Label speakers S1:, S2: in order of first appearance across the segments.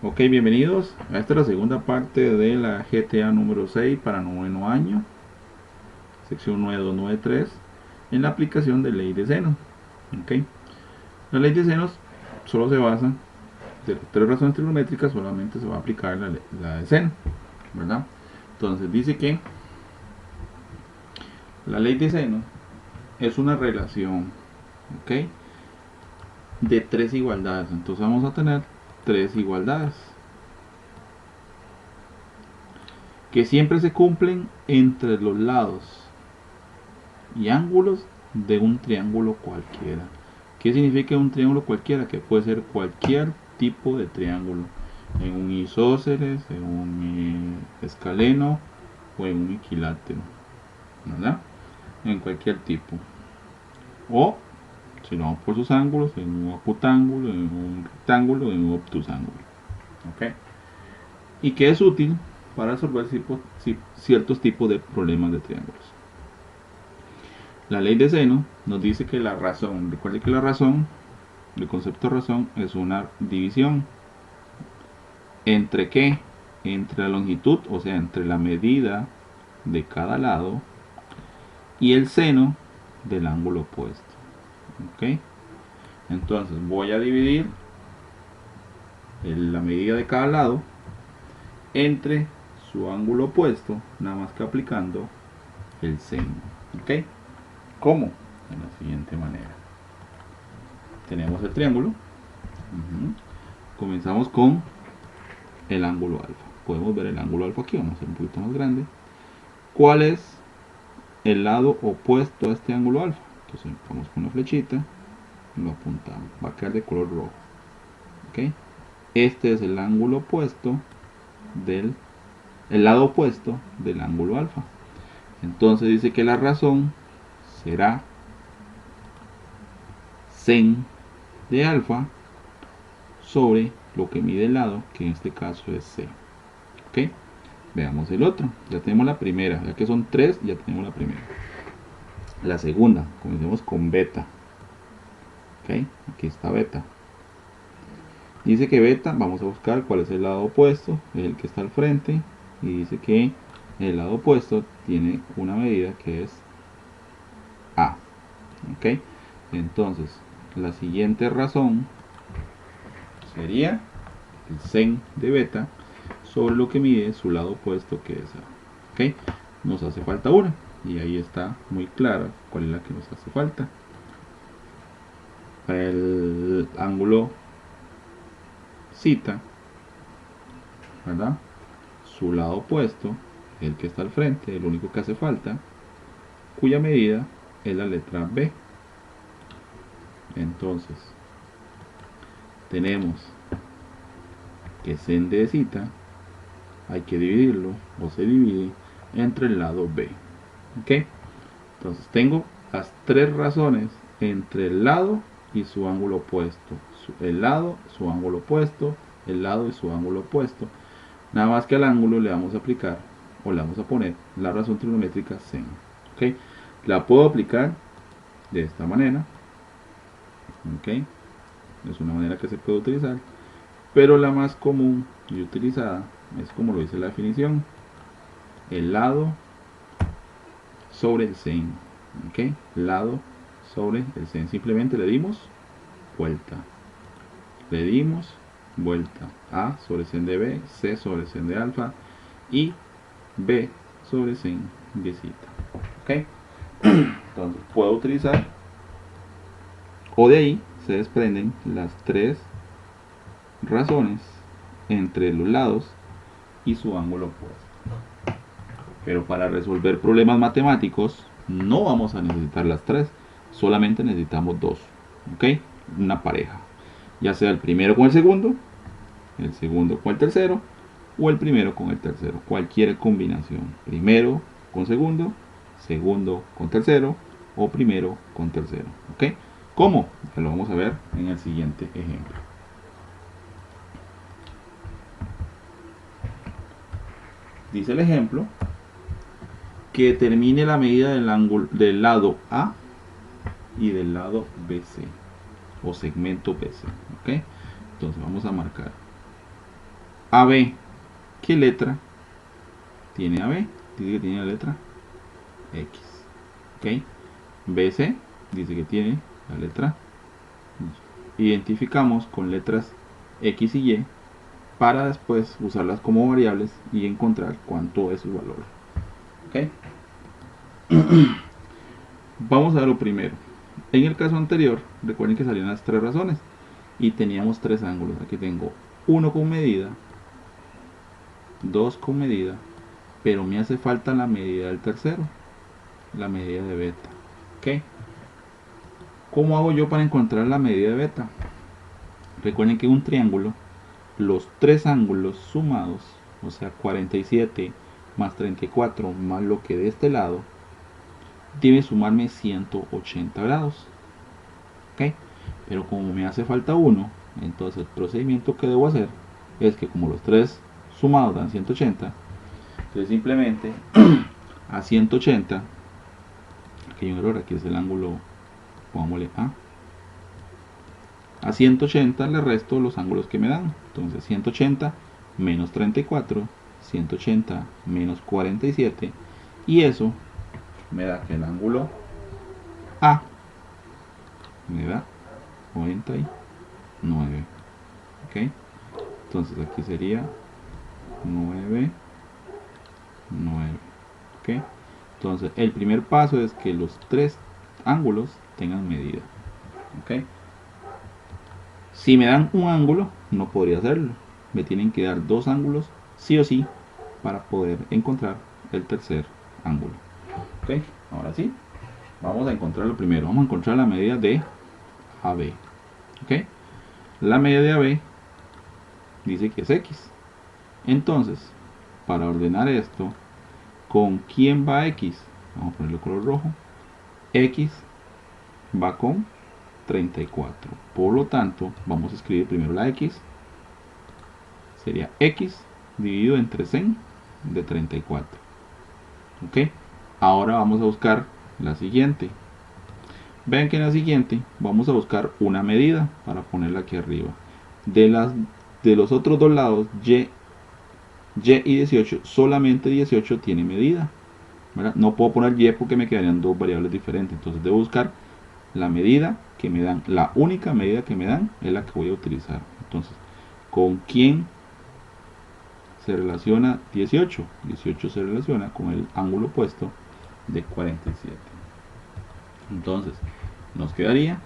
S1: Ok, bienvenidos. Esta es la segunda parte de la GTA número 6 para noveno año, sección 9293, en la aplicación de ley de seno. Ok, la ley de senos solo se basa de las tres razones trigonométricas, solamente se va a aplicar la de seno, ¿verdad? Entonces dice que la ley de seno es una relación, ok, de tres igualdades. Entonces vamos a tener tres igualdades que siempre se cumplen entre los lados y ángulos de un triángulo cualquiera. ¿Qué significa un triángulo cualquiera? Que puede ser cualquier tipo de triángulo, en un isósceles, en un escaleno o en un equilátero, ¿verdad? En cualquier tipo. O, si lo vamos por sus ángulos, en un ocutángulo, en un rectángulo, en un obtusángulo. ¿Ok? Y que es útil para resolver ciertos tipos de problemas de triángulos. La ley de seno nos dice que la razón, recuerde que la razón, el concepto de razón es una división. ¿Entre qué? Entre la longitud, o sea, entre la medida de cada lado y el seno del ángulo opuesto. ¿Ok? Entonces voy a dividir la medida de cada lado entre su ángulo opuesto, nada más que aplicando el seno. ¿Ok? ¿Cómo? De la siguiente manera. Tenemos el triángulo. Comenzamos con el ángulo alfa. Podemos ver el ángulo alfa aquí, vamos a hacer un poquito más grande. ¿Cuál es el lado opuesto a este ángulo alfa? Entonces vamos con una flechita, lo apuntamos, va a quedar de color rojo. ¿Ok? Este es el ángulo opuesto el lado opuesto del ángulo alfa. Entonces dice que la razón será sen de alfa sobre lo que mide el lado, que en este caso es c. ¿Ok? Veamos el otro. Ya tenemos la primera, ya que son tres, ya tenemos la primera. La segunda, comencemos con beta. ¿Ok? Aquí está beta. Dice que beta, vamos a buscar cuál es el lado opuesto, es el que está al frente, y dice que el lado opuesto tiene una medida que es a. ¿Ok? Entonces, la siguiente razón sería el sen de beta sobre lo que mide su lado opuesto, que es a. ¿Ok? Nos hace falta una, y ahí está muy clara cuál es la que nos hace falta. El ángulo cita, ¿verdad? Su lado opuesto, el que está al frente, el único que hace falta, cuya medida es la letra B. Entonces, tenemos que sen de cita hay que dividirlo, o se divide, entre el lado B. ¿Ok? Entonces tengo las tres razones entre el lado y su ángulo opuesto. El lado, su ángulo opuesto, el lado y su ángulo opuesto. Nada más que al ángulo le vamos a aplicar, o le vamos a poner, la razón trigonométrica sen. ¿Ok? La puedo aplicar de esta manera. ¿Ok? Es una manera que se puede utilizar. Pero la más común y utilizada es como lo dice la definición: el lado sobre el sen. ¿Ok? Lado sobre el sen. Simplemente le dimos vuelta. Le dimos vuelta. A sobre sen de B, C sobre sen de alfa y B sobre sen de cita. ¿Ok? Entonces puedo utilizar, o de ahí se desprenden las tres razones entre los lados y su ángulo opuesto. Pero para resolver problemas matemáticos no vamos a necesitar las tres, solamente necesitamos dos. ¿Ok? Una pareja, ya sea el primero con el segundo con el tercero, o el primero con el tercero. Cualquier combinación: primero con segundo, segundo con tercero, o primero con tercero. ¿Ok? ¿Cómo? Lo vamos a ver en el siguiente ejemplo. Dice el ejemplo que determine la medida del ángulo del lado A y del lado BC, o segmento BC. ¿Ok? Entonces vamos a marcar AB, ¿qué letra tiene AB? Dice que tiene la letra X. ¿Ok? BC dice que tiene la letra Y. Identificamos con letras X y Y para después usarlas como variables y encontrar cuánto es su valor. ¿Ok? Vamos a ver lo primero. En el caso anterior, recuerden que salían las tres razones y teníamos tres ángulos. Aquí tengo uno con medida, dos con medida, pero me hace falta la medida del tercero, la medida de beta. ¿Ok? ¿Cómo hago yo para encontrar la medida de beta? Recuerden que en un triángulo, los tres ángulos sumados, o sea 47 más 34 más lo que de este lado, debe sumarme 180 grados. ¿Ok? Pero como me hace falta uno, entonces el procedimiento que debo hacer es que como los tres sumados dan 180, entonces simplemente a 180, aquí hay un error, aquí es el ángulo, pongámosle a 180 le resto los ángulos que me dan. Entonces 180 menos 34, 180 menos 47, y eso me da que el ángulo A me da 99. ¿Ok? Entonces aquí sería 9, 9. ¿Ok? Entonces el primer paso es que los tres ángulos tengan medida. ¿Ok? Si me dan un ángulo, no podría hacerlo. Me tienen que dar dos ángulos, sí o sí, para poder encontrar el tercer ángulo. ¿Ok? Ahora sí, vamos a encontrar lo primero. Vamos a encontrar la medida de AB. ¿Ok? La medida de AB dice que es X. Entonces, para ordenar esto, ¿con quién va X? Vamos a ponerle color rojo. X va con 34. Por lo tanto, vamos a escribir primero la X. Sería X dividido entre 100 de 34. ¿Ok? Ahora vamos a buscar la siguiente. Vean que en la siguiente vamos a buscar una medida para ponerla aquí arriba. De los otros dos lados, Y y 18, solamente 18 tiene medida. ¿Verdad? No puedo poner Y porque me quedarían dos variables diferentes. Entonces debo buscar la medida que me dan. La única medida que me dan es la que voy a utilizar. Entonces, ¿con quién se relaciona 18? 18 se relaciona con el ángulo opuesto de 47. Entonces, nos quedaría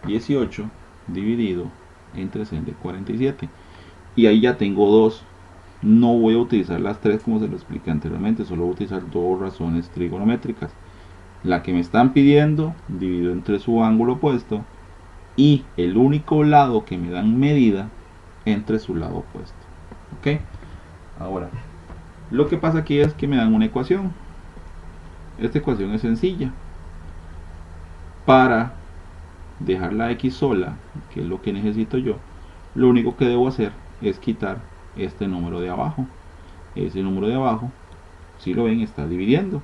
S1: 18 dividido entre 100 de 47. Y ahí ya tengo dos. No voy a utilizar las tres como se lo expliqué anteriormente, solo voy a utilizar dos razones trigonométricas. La que me están pidiendo dividido entre su ángulo opuesto y el único lado que me dan medida entre su lado opuesto. ¿Ok? Ahora, lo que pasa aquí es que me dan una ecuación. Esta ecuación es sencilla. Para dejar la X sola, que es lo que necesito yo, lo único que debo hacer es quitar este número de abajo. Ese número de abajo, si lo ven, está dividiendo.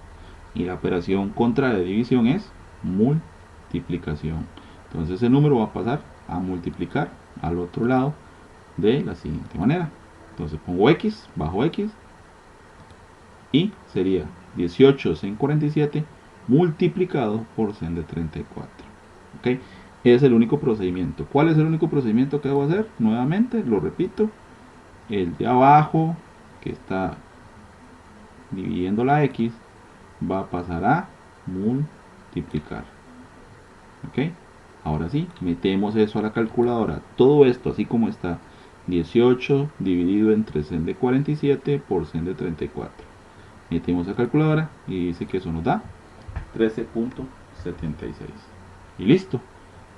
S1: Y la operación contra de división es multiplicación. Entonces el número va a pasar a multiplicar al otro lado de la siguiente manera. Entonces pongo X, bajo X, y sería 18 sin 47 multiplicado por 100 de 34. ¿Ok? Es el único procedimiento. ¿Cuál es el único procedimiento que debo hacer? Nuevamente, lo repito. El de abajo, que está dividiendo la X, va a pasar a multiplicar. ¿Ok? Ahora sí, metemos eso a la calculadora. Todo esto, así como está, 18 dividido entre 100 de 47 por 100 de 34. Metemos a la calculadora y dice que eso nos da 13.76. Y listo.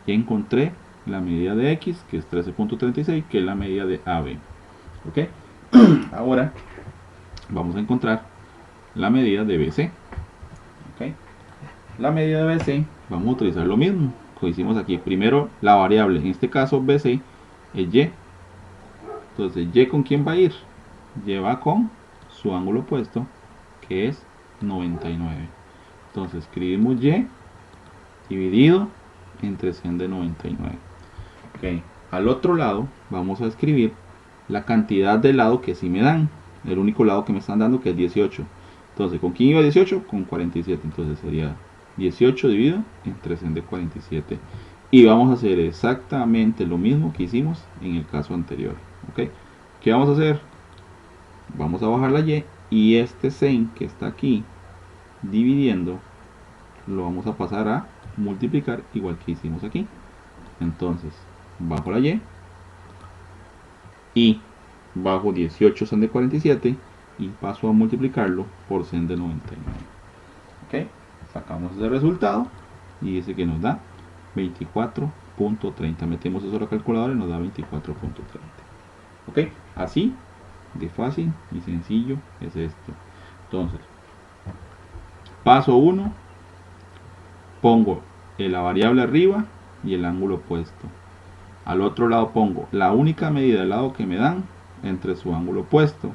S1: Ya encontré la medida de X, que es 13.36, que es la medida de AB. ¿Ok? Ahora vamos a encontrar la medida de BC. ¿Ok? La medida de BC, vamos a utilizar lo mismo que hicimos aquí. Primero la variable, en este caso BC, es Y. Entonces, ¿Y con quién va a ir? Y va con su ángulo opuesto, que es 99. Entonces, escribimos Y dividido entre 100 de 99. Ok, al otro lado vamos a escribir la cantidad de lado que sí me dan. El único lado que me están dando que es 18. Entonces, ¿con quién iba 18? Con 47. Entonces sería 18 dividido entre sen de 47. Y vamos a hacer exactamente lo mismo que hicimos en el caso anterior. ¿Ok? ¿Qué vamos a hacer? Vamos a bajar la y este sen que está aquí dividiendo lo vamos a pasar a multiplicar igual que hicimos aquí. Entonces, bajo la y bajo 18 sen de 47 y paso a multiplicarlo por sen de 99. Ok, sacamos ese resultado y dice que nos da 24.30. Metemos eso a la calculadora y nos da 24.30. Ok, así de fácil y sencillo es esto. Entonces, paso 1, pongo la variable arriba y el ángulo opuesto. Al otro lado pongo la única medida del lado que me dan entre su ángulo opuesto.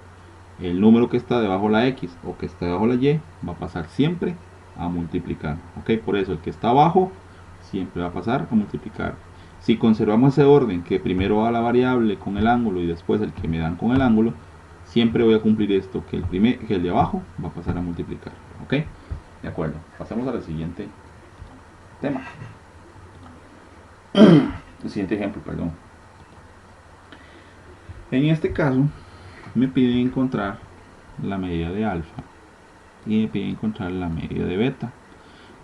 S1: El número que está debajo de la X o que está debajo de la Y va a pasar siempre a multiplicar. Ok, por eso el que está abajo siempre va a pasar a multiplicar. Si conservamos ese orden, que primero va la variable con el ángulo y después el que me dan con el ángulo, siempre voy a cumplir esto, que el de abajo va a pasar a multiplicar. Ok, de acuerdo. Pasemos al siguiente tema. El siguiente ejemplo, perdón. En este caso, me piden encontrar la medida de alfa y me piden encontrar la medida de beta.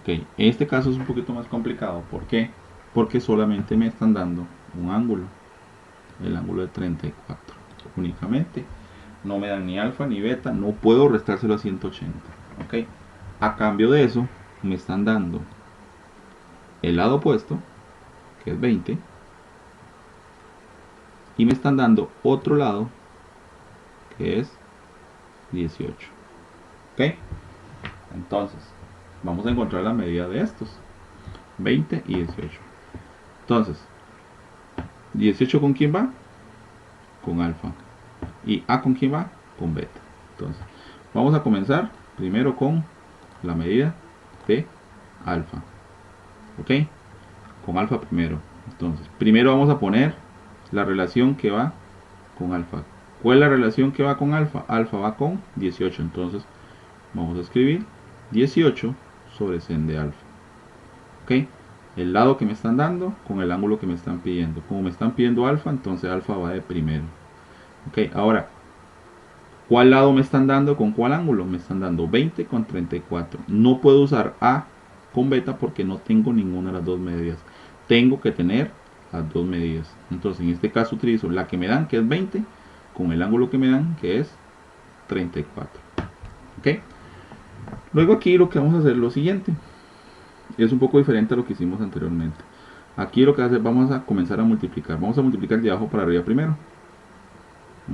S1: Ok, este caso es un poquito más complicado. ¿Por qué? Porque solamente me están dando un ángulo, el ángulo de 34 únicamente. No me dan ni alfa ni beta, no puedo restárselo a 180. Ok, a cambio de eso me están dando el lado opuesto, que es 20, y me están dando otro lado, que es 18. Ok, entonces vamos a encontrar la medida de estos, 20 y 18. Entonces, 18 ¿con quién va? Con alfa. ¿Y a con quién va? Con beta. Entonces, vamos a comenzar primero con la medida de alfa. ¿Ok? Con alfa primero. Entonces, primero vamos a poner la relación que va con alfa. ¿Cuál es la relación que va con alfa? Alfa va con 18. Entonces, vamos a escribir 18 sobre sen de alfa. ¿Ok? El lado que me están dando con el ángulo que me están pidiendo. Como me están pidiendo alfa, entonces alfa va de primero. Ok, ahora, ¿cuál lado me están dando con cuál ángulo? Me están dando 20 con 34. No puedo usar A con beta porque no tengo ninguna de las dos medidas. Tengo que tener las dos medidas. Entonces, en este caso utilizo la que me dan, que es 20, con el ángulo que me dan, que es 34. ¿Ok? Luego aquí lo que vamos a hacer es lo siguiente. Es un poco diferente a lo que hicimos anteriormente. Aquí lo que hacer, vamos a comenzar a multiplicar. Vamos a multiplicar de abajo para arriba primero.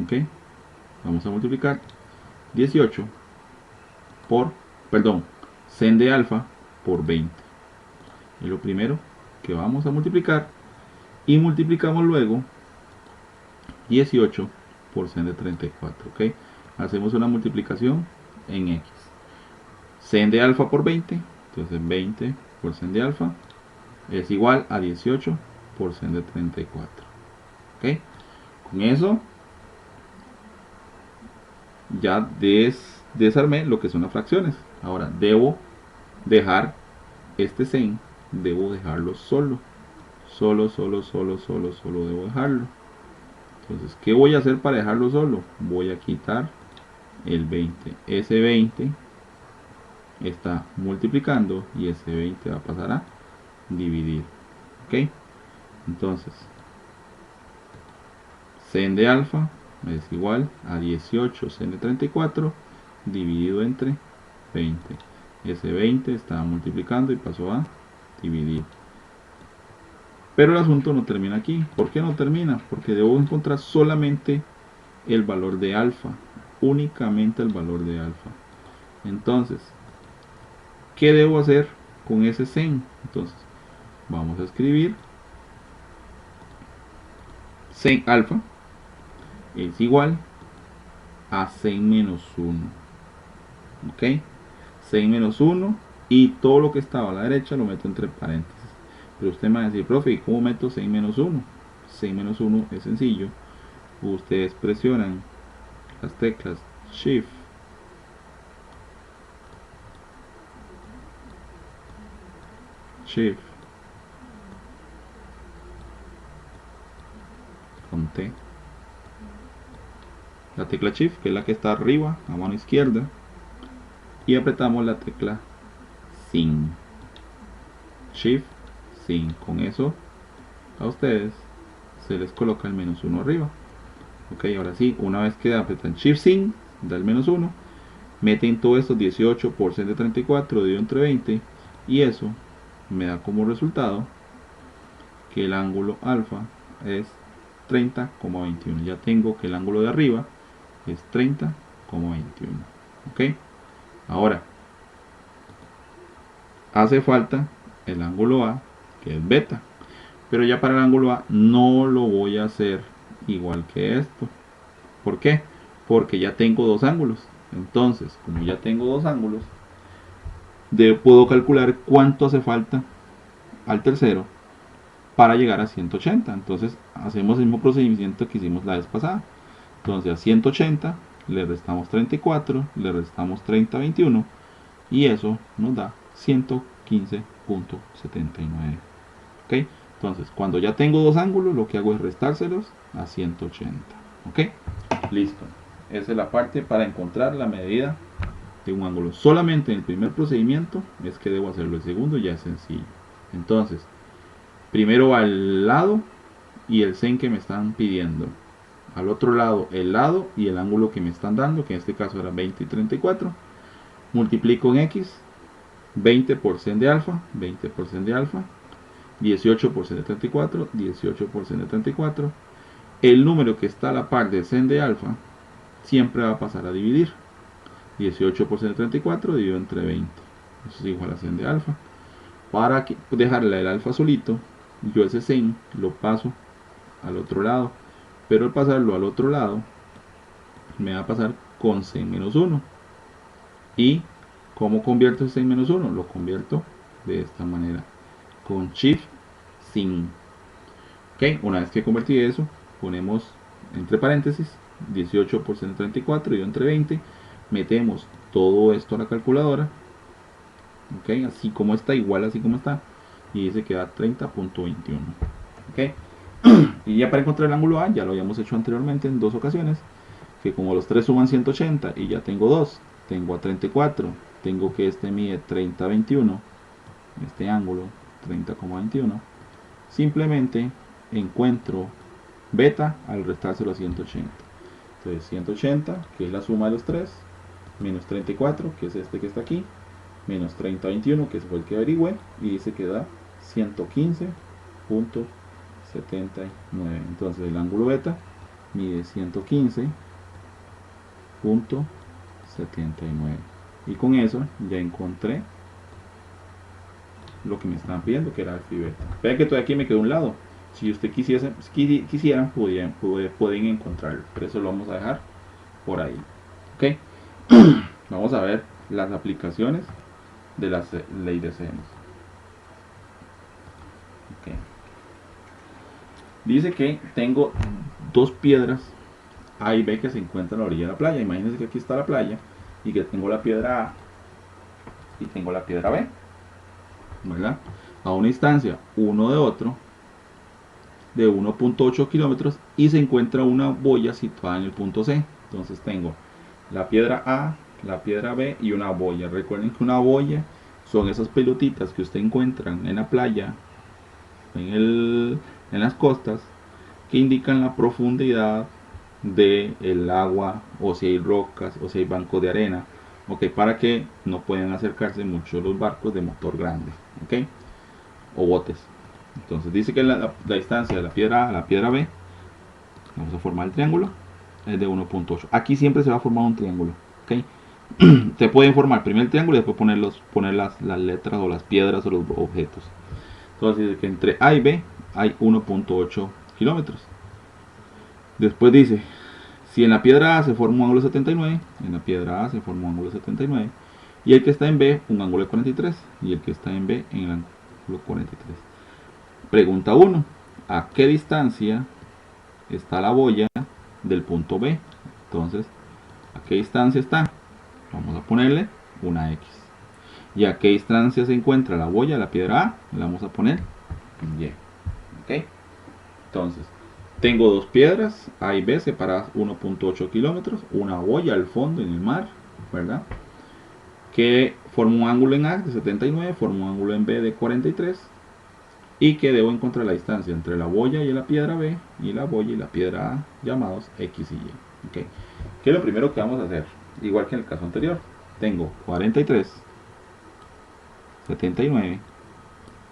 S1: ¿Ok? Vamos a multiplicar 18 por, perdón, sen de alfa por 20. Es lo primero que vamos a multiplicar. Y multiplicamos luego 18 por sen de 34. ¿Ok? Hacemos una multiplicación en X. Sen de alfa por 20. Entonces 20 por sen de alfa es igual a 18 por sen de 34. ¿Ok? Con eso ya desarmé lo que son las fracciones. Ahora debo dejar este sen, debo dejarlo solo. Solo debo dejarlo. Entonces, ¿qué voy a hacer para dejarlo solo? Voy a quitar el 20. Ese 20 está multiplicando y ese 20 va a pasar a dividir. ¿Ok? Entonces, sen de alfa es igual a 18 sen de 34 dividido entre 20. Ese 20 está multiplicando y pasó a dividir. Pero el asunto no termina aquí. ¿Por qué no termina? Porque debo encontrar solamente el valor de alfa. Únicamente el valor de alfa. Entonces, ¿qué debo hacer con ese sen? Entonces, vamos a escribir sen alfa es igual a sen menos 1. ¿Ok? Sen menos 1 y todo lo que estaba a la derecha lo meto entre paréntesis. Pero usted me va a decir, profe, ¿y cómo meto 6 menos 1? 6 menos 1 es sencillo. ustedes presionan las teclas Shift, con T, la tecla Shift, que es la que está arriba a mano izquierda, y apretamos la tecla Sin, Shift, Sin. Con eso a ustedes se les coloca el -1 arriba. Ok, ahora sí, una vez que apretan Shift Sin, da el -1, meten todo esto 18 por 134 dividido entre 20, y eso me da como resultado que el ángulo alfa es 30,21. Ya tengo que el ángulo de arriba es 30,21. ok, ahora hace falta el ángulo A, que es beta, pero ya para el ángulo A no lo voy a hacer igual que esto. ¿Por qué? Porque ya tengo dos ángulos. Entonces, como ya tengo dos ángulos, puedo calcular cuánto hace falta al tercero para llegar a 180. Entonces hacemos el mismo procedimiento que hicimos la vez pasada. Entonces a 180 le restamos 34, le restamos 30,21, y eso nos da 115,79. ¿Ok? Entonces cuando ya tengo dos ángulos, lo que hago es restárselos a 180. ¿Ok? Listo. Esa es la parte para encontrar la medida de un ángulo. Solamente en el primer procedimiento es que debo hacerlo. El segundo ya es sencillo. Entonces, primero al lado y el sen que me están pidiendo. Al otro lado el lado y el ángulo que me están dando, que en este caso era 20 y 34. Multiplico en x, 20 por sen de alfa, 20 por sen de alfa, 18 por sen de 34, 18 por sen de 34. El número que está a la par de sen de alfa siempre va a pasar a dividir. 18 por sen de 34 dividido entre 20. Eso es igual a sen de alfa. Para dejarle el alfa solito, yo ese sen lo paso al otro lado. Pero al pasarlo al otro lado, me va a pasar con sen menos 1. ¿Y cómo convierto ese sen menos 1? Lo convierto de esta manera, con Shift Sin. Ok, una vez que convertí eso, ponemos entre paréntesis 18 por 134 y entre 20. Metemos todo esto a la calculadora. Ok, así como está, igual así como está. Y dice que da 30,21. Ok. Y ya para encontrar el ángulo A, ya lo habíamos hecho anteriormente en dos ocasiones, que como los tres suman 180 y ya tengo 2, tengo a 34, tengo que este mide 30,21, este ángulo 30,21, simplemente encuentro beta al restárselo a 180. Entonces 180, que es la suma de los tres, menos 34, que es este que está aquí, menos 30,21, que fue el que averigüé, y dice que da 115,79. Entonces el ángulo beta mide 115,79, y con eso ya encontré lo que me estaban pidiendo, que era alfa y beta. Vean que todavía aquí me quedó un lado. Si usted quisieran, pueden encontrarlo, pero eso lo vamos a dejar por ahí. Ok. Vamos a ver las aplicaciones de la ley de senos. Okay. Dice que tengo dos piedras A y B que se encuentran a la orilla de la playa. Imagínense que aquí está la playa y que tengo la piedra A y tengo la piedra B, ¿verdad? A una distancia uno de otro de 1,8 kilómetros, y se encuentra una boya situada en el punto C. Entonces tengo la piedra A, la piedra B y una boya. Recuerden que una boya son esas pelotitas que usted encuentra en la playa, en las costas, que indican la profundidad del agua, o si hay rocas, o si hay bancos de arena, ok, para que no puedan acercarse mucho los barcos de motor grande, ok, o botes. Entonces dice que la distancia de la piedra A a la piedra B, vamos a formar el triángulo, es de 1,8. Aquí siempre se va a formar un triángulo, ok. Se pueden formar primero el triángulo y después poner las letras o las piedras o los objetos. Entonces dice que entre A y B hay 1,8 kilómetros. Después dice, si en la piedra A se forma un ángulo de 79, en la piedra A se forma un ángulo de 79, y el que está en B un ángulo de 43, y el que está en B en el ángulo 43. Pregunta 1. ¿A qué distancia está la boya del punto B. Entonces, ¿a qué distancia está? Vamos a ponerle una X. ¿Y a qué distancia se encuentra la boya, la piedra A? Le vamos a poner Y. ¿Ok? Entonces, tengo dos piedras A y B separadas 1.8 kilómetros, una boya al fondo en el mar, ¿verdad? Que forma un ángulo en A de 79, forma un ángulo en B de 43, y que debo encontrar la distancia entre la boya y la piedra B y la boya y la piedra A, llamados X y Y. ¿Okay? ¿Qué es lo primero que vamos a hacer? Igual que en el caso anterior, tengo 43, 79,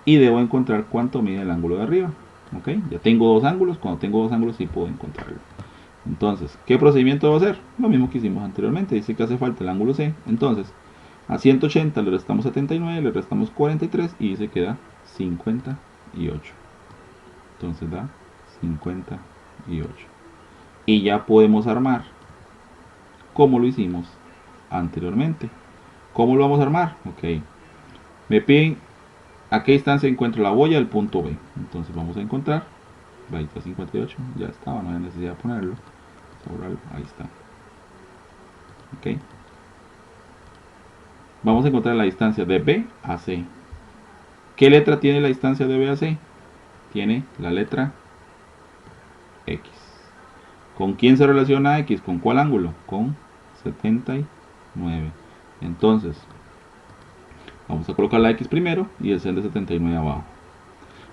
S1: y debo encontrar cuánto mide el ángulo de arriba. ¿Okay? Ya tengo dos ángulos, cuando tengo dos ángulos sí puedo encontrarlo. Entonces, ¿qué procedimiento debo hacer? Lo mismo que hicimos anteriormente, dice que hace falta el ángulo C. Entonces, a 180 le restamos 79, le restamos 43 y dice que da 58. Entonces da 58. Y ya podemos armar como lo hicimos anteriormente. ¿Cómo lo vamos a armar? Ok. Me piden a qué distancia encuentro la boya del punto B. Entonces vamos a encontrar. Ahí está 58. Ya estaba, no hay necesidad de ponerlo. Ahí está. Ok. Vamos a encontrar la distancia de B a C. ¿Qué letra tiene la distancia de B a C? Tiene la letra X. ¿Con quién se relaciona X? ¿Con cuál ángulo? Con 79. Entonces, vamos a colocar la X primero y el seno de 79 abajo.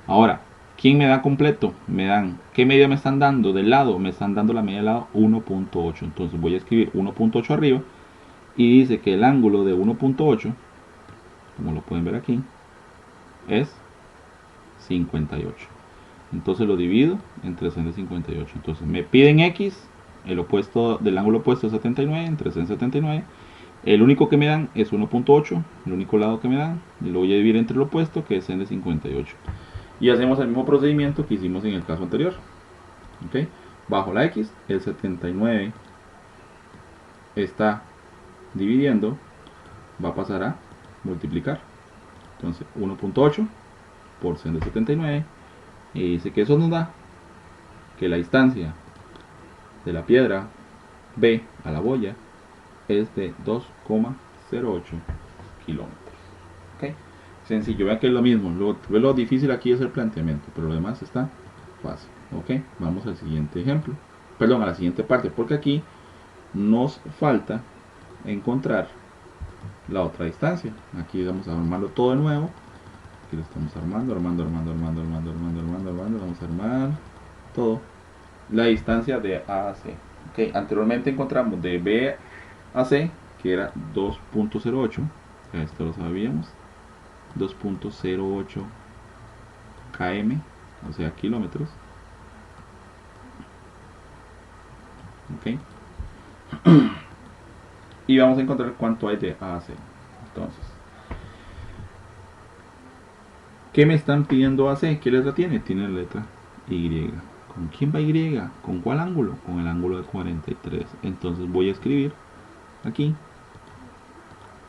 S1: Ahora, ¿quién me da completo? Me dan, ¿qué medida me están dando? Del lado, me están dando la medida del lado 1.8. Entonces voy a escribir 1.8 arriba y dice que el ángulo de 1.8, como lo pueden ver aquí, es 58. Entonces lo divido entre seno de 58. Entonces me piden X, el opuesto del ángulo opuesto es 79, entre seno de 79. El único que me dan es 1.8, el único lado que me dan, y lo voy a dividir entre el opuesto, que es seno de 58. Y hacemos el mismo procedimiento que hicimos en el caso anterior. ¿Okay? Bajo la X, el 79 está dividiendo, va a pasar a multiplicar. Entonces 1.8 por seno de 79, y dice que eso nos da que la distancia de la piedra B a la boya es de 2,08 kilómetros. ¿Okay? Sencillo, vean que es lo mismo. Lo difícil aquí es el planteamiento, pero lo demás está fácil. ¿Ok? Vamos al siguiente ejemplo. Perdón, a la siguiente parte, porque aquí nos falta encontrar la otra distancia. Aquí vamos a armarlo todo de nuevo. Aquí lo estamos armando. Vamos a armar todo. La distancia de A a C. Okay. Anteriormente encontramos de B a C, que era 2.08. Esto lo sabíamos. 2.08 km, o sea, kilómetros. Ok. Y vamos a encontrar cuánto hay de A a C. Entonces, ¿qué me están pidiendo A C? ¿Qué letra tiene? Tiene la letra Y. ¿Con quién va Y? ¿Con cuál ángulo? Con el ángulo de 43. Entonces voy a escribir aquí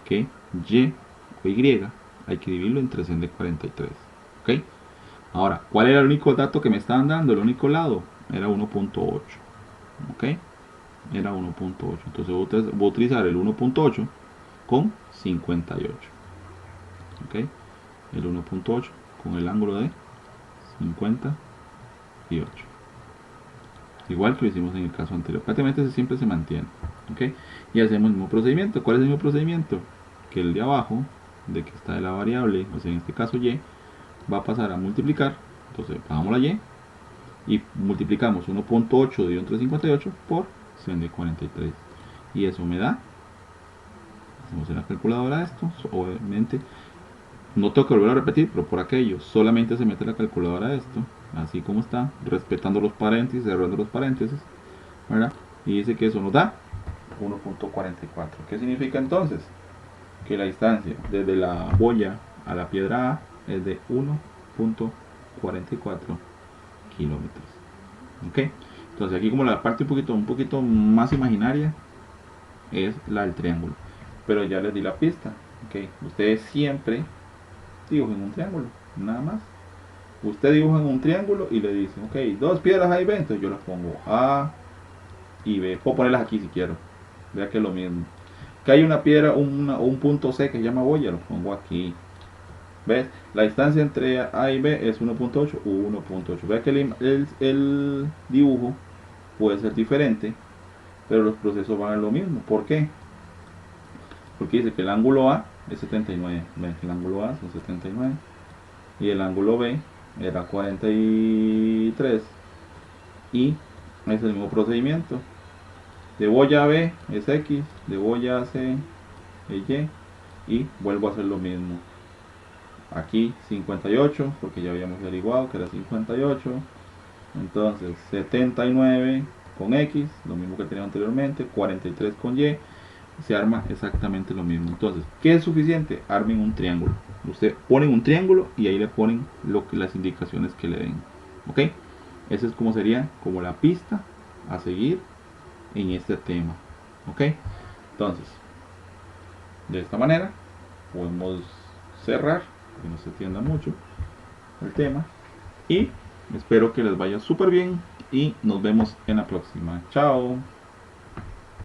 S1: que Y o Y hay que dividirlo entre seno de 43. ¿Ok? Ahora, ¿cuál era el único dato que me estaban dando? El único lado era 1.8. ¿Ok? Era 1.8. Entonces voy a utilizar el 1.8 con 58. ¿Ok? El 1.8 con el ángulo de 58. Igual que lo hicimos en el caso anterior. Prácticamente siempre se mantiene. ¿Ok? Y hacemos el mismo procedimiento. ¿Cuál es el mismo procedimiento? Que el de abajo, de que está de la variable, o sea, en este caso Y, va a pasar a multiplicar. Entonces bajamos la y multiplicamos 1.8 dividido entre 58 por seno de 43. Y eso me da, hacemos en la calculadora esto, obviamente no tengo que volver a repetir, pero por aquello solamente se mete la calculadora esto, así como está, respetando los paréntesis, cerrando los paréntesis, ¿verdad? Y dice que eso nos da 1.44. ¿Qué significa entonces? Que la distancia desde la boya a la piedra A es de 1.44 kilómetros. ¿Ok? Entonces aquí como la parte un poquito más imaginaria es la del triángulo. Pero ya les di la pista. ¿Ok? Ustedes siempre dibujen un triángulo, nada más. Usted dibuja un triángulo y le dicen, ok, dos piedras hay 20, yo las pongo A, y B. Puedo ponerlas aquí si quiero. Vea que es lo mismo. Que hay una piedra, un punto C que se llama boya, lo pongo aquí. ¿Ves? La distancia entre A y B es 1.8 u 1.8. Vea que el dibujo puede ser diferente, pero los procesos van a lo mismo. ¿Por qué? Porque dice que el ángulo A es 79. Ven que el ángulo A son 79 y el ángulo B era 43 y es el mismo procedimiento. De boya a B es X, de boya a C es Y y vuelvo a hacer lo mismo. Aquí 58 porque ya habíamos averiguado que era 58. Entonces 79 con X, lo mismo que tenía anteriormente, 43 con Y, se arma exactamente lo mismo. Entonces, ¿qué es suficiente? Armen un triángulo. Usted pone un triángulo y ahí le ponen las indicaciones que le den. ¿Ok? Esa es como sería como la pista a seguir en este tema. ¿Ok? Entonces, de esta manera podemos cerrar, que no se extienda mucho el tema. Y espero que les vaya súper bien y nos vemos en la próxima. Chao.